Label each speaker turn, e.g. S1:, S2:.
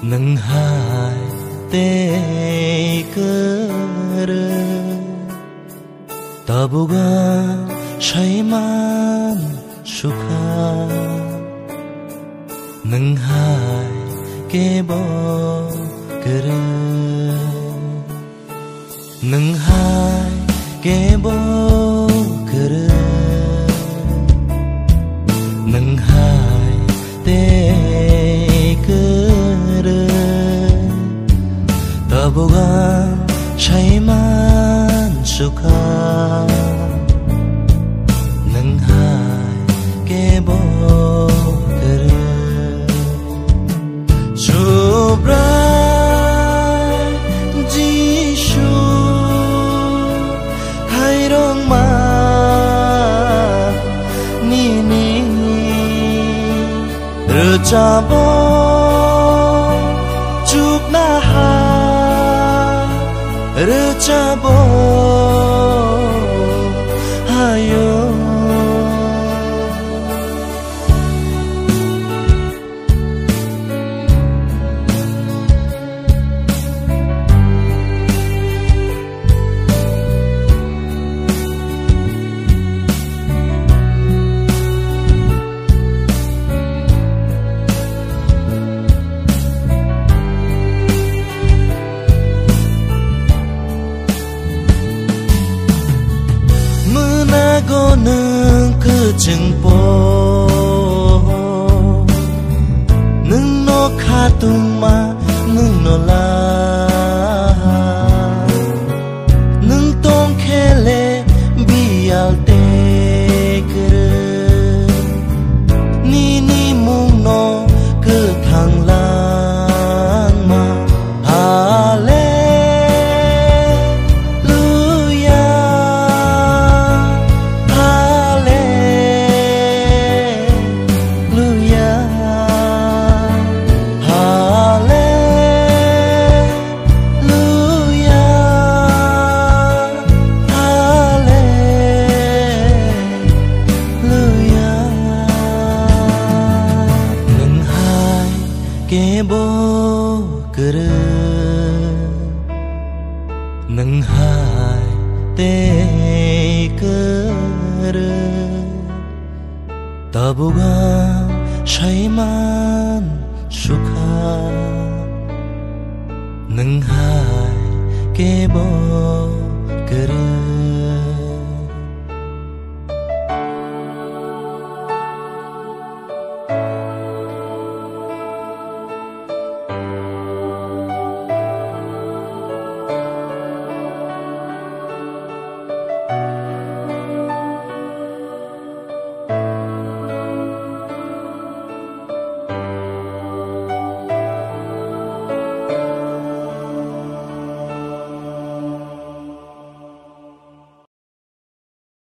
S1: nâng hai tê cơ rơ tabuga shaiman sukha nâng hai ke bo cơ rơ nâng hai ke bo cơ rơ nâng hai tê cơ rơ tabuga shaiman sukha nâng hai ke bo cơ rơ chubrai jishu hai rong ma ni ni rơ cha bo chuk na ha rơ cha bo hayo go nâng cứ chừng po nâng nó khá tung ma nâng nó la nâng tông khe lê bi al tê cơ ni ni mung nó cứ thằng lang ma hà lê ke bo cơ rơ nâng hai tê cơ rơ tabuga shaiman sukha nâng hai ke bo cơ rơ